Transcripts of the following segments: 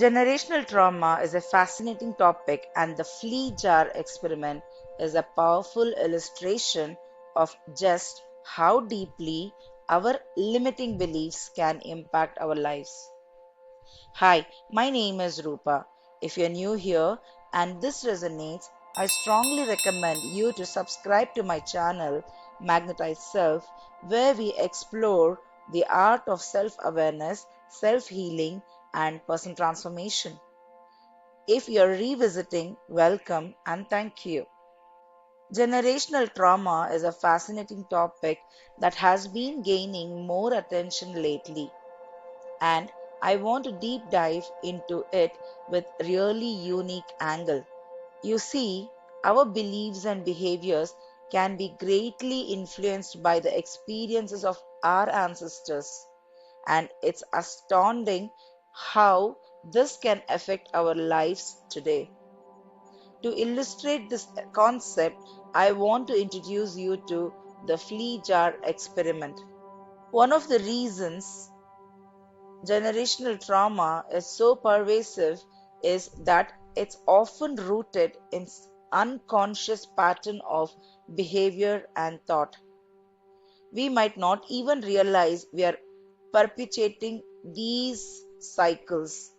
Generational trauma is a fascinating topic, and the Flea Jar Experiment is a powerful illustration of just how deeply our limiting beliefs can impact our lives. Hi, my name is Rupa. If you're new here and this resonates, I strongly recommend you to subscribe to my channel, Magnetize Self, where we explore the art of self awareness, self healing, and personal transformation. If you're revisiting, welcome and thank you. Generational trauma is a fascinating topic that has been gaining more attention lately, and I want to deep dive into it with really unique angle. You see, our beliefs and behaviors can be greatly influenced by the experiences of our ancestors, and it's astounding how this can affect our lives today. To illustrate this concept, I want to introduce you to the flea jar experiment. One of the reasons generational trauma is so pervasive is that it's often rooted in unconscious pattern of behavior and thought. We might not even realize we are perpetuating these cycles,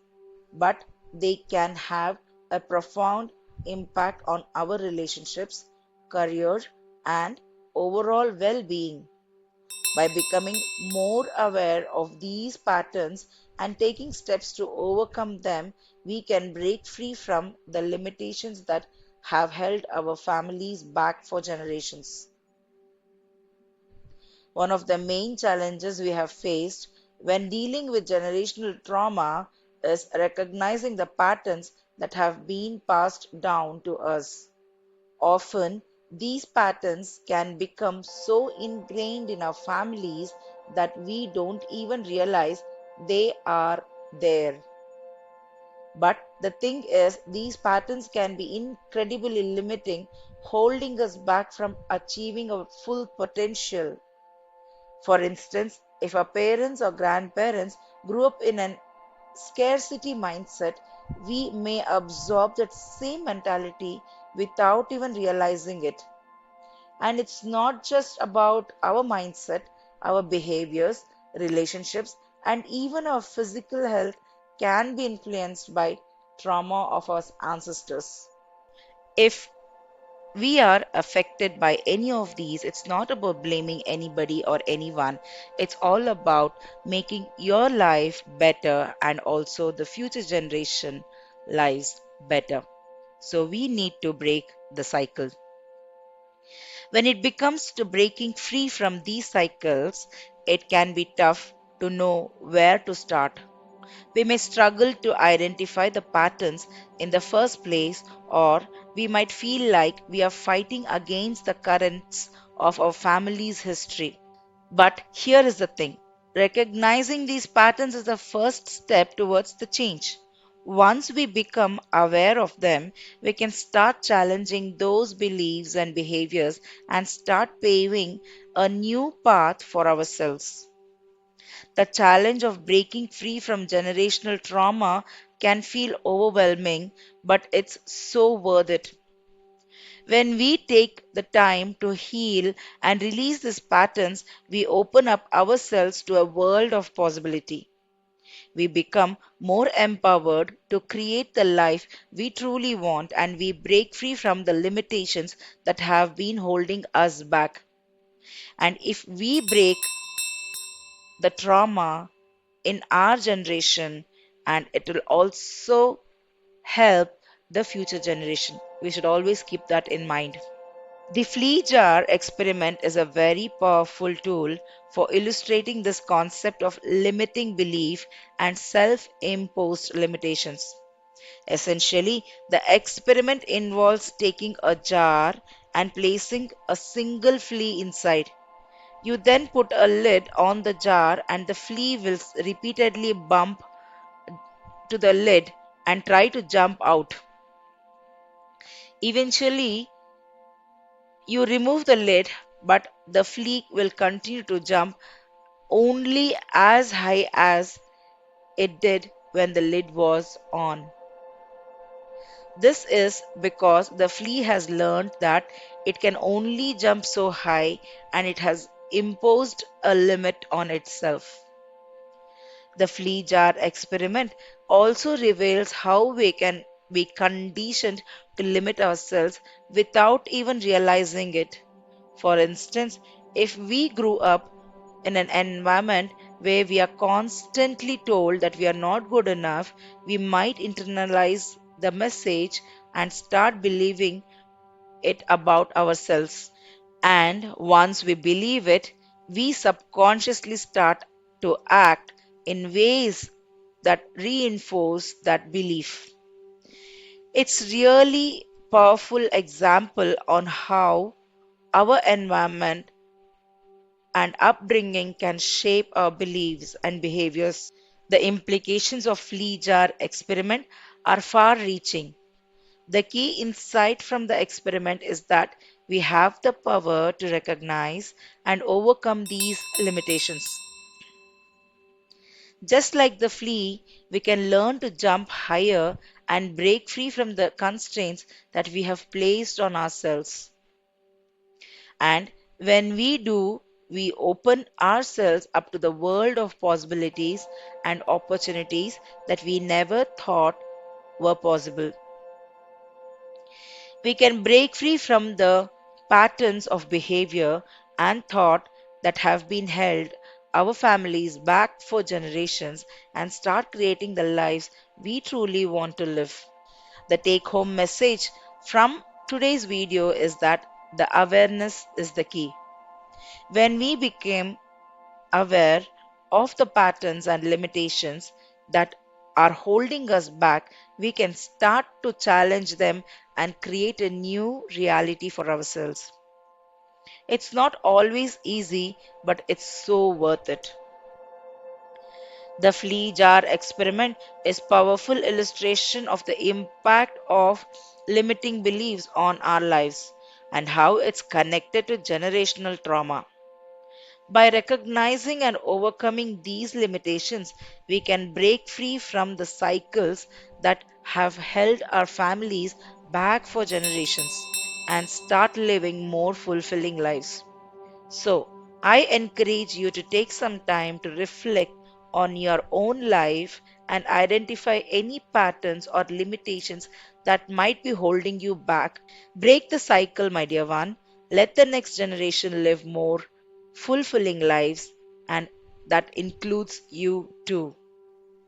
but they can have a profound impact on our relationships, career, and overall well being. By becoming more aware of these patterns and taking steps to overcome them, we can break free from the limitations that have held our families back for generations. One of the main challenges we have faced when dealing with generational trauma is recognizing the patterns that have been passed down to us. Often, these patterns can become so ingrained in our families that we don't even realize they are there. But the thing is, these patterns can be incredibly limiting, holding us back from achieving our full potential. For instance, if our parents or grandparents grew up in a scarcity mindset, we may absorb that same mentality without even realizing it. And it's not just about our mindset, our behaviors, relationships, and even our physical health can be influenced by trauma of our ancestors. If we are affected by any of these, it's not about blaming anybody or anyone. It's all about making your life better and also the future generation lives better. So we need to break the cycle. When it comes to breaking free from these cycles, it can be tough to know where to start. We may struggle to identify the patterns in the first place, or we might feel like we are fighting against the currents of our family's history. But here is the thing, recognizing these patterns is the first step towards the change. Once we become aware of them, we can start challenging those beliefs and behaviors and start paving a new path for ourselves. The challenge of breaking free from generational trauma can feel overwhelming, but it's so worth it. When we take the time to heal and release these patterns, we open up ourselves to a world of possibility. We become more empowered to create the life we truly want, and we break free from the limitations that have been holding us back. And if we break the trauma in our generation, and it will also help the future generation. We should always keep that in mind. The flea jar experiment is a very powerful tool for illustrating this concept of limiting belief and self imposed limitations. Essentially, the experiment involves taking a jar and placing a single flea inside. You then put a lid on the jar, and the flea will repeatedly bump to the lid and try to jump out. Eventually, you remove the lid, but the flea will continue to jump only as high as it did when the lid was on. This is because the flea has learned that it can only jump so high and it has imposed a limit on itself. The flea jar experiment also reveals how we can be conditioned to limit ourselves without even realizing it. For instance, if we grew up in an environment where we are constantly told that we are not good enough, we might internalize the message and start believing it about ourselves. And once we believe it, we subconsciously start to act in ways that reinforce that belief. It's really powerful example on how our environment and upbringing can shape our beliefs and behaviors. The implications of flea jar experiment are far reaching. The key insight from the experiment is that we have the power to recognize and overcome these limitations. Just like the flea, we can learn to jump higher and break free from the constraints that we have placed on ourselves. And when we do, we open ourselves up to the world of possibilities and opportunities that we never thought were possible. We can break free from the patterns of behavior and thought that have been held our families back for generations and start creating the lives we truly want to live. The take home message from today's video is that the awareness is the key. When we become aware of the patterns and limitations that are holding us back, we can start to challenge them and create a new reality for ourselves. It's not always easy, but it's so worth it. The flea jar experiment is powerful illustration of the impact of limiting beliefs on our lives and how it's connected to generational trauma. By recognizing and overcoming these limitations, we can break free from the cycles that have held our families back for generations and start living more fulfilling lives. So, I encourage you to take some time to reflect on your own life and identify any patterns or limitations that might be holding you back. Break the cycle, my dear one. Let the next generation live more fulfilling lives, and that includes you too.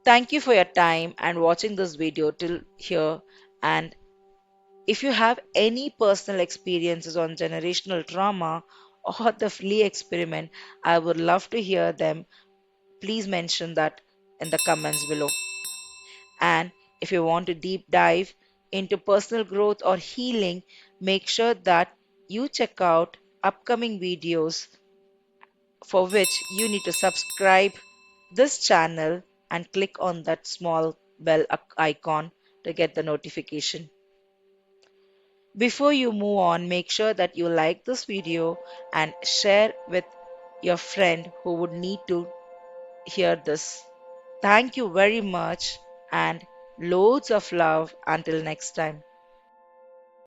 Thank you for your time and watching this video till here. And if you have any personal experiences on generational trauma or the flea experiment, I would love to hear them. Please mention that in the comments below. And if you want to deep dive into personal growth or healing, make sure that you check out upcoming videos for which you need to subscribe this channel and click on that small bell icon to get the notification. Before you move on, make sure that you like this video and share with your friend who would need to hear this. Thank you very much and loads of love until next time.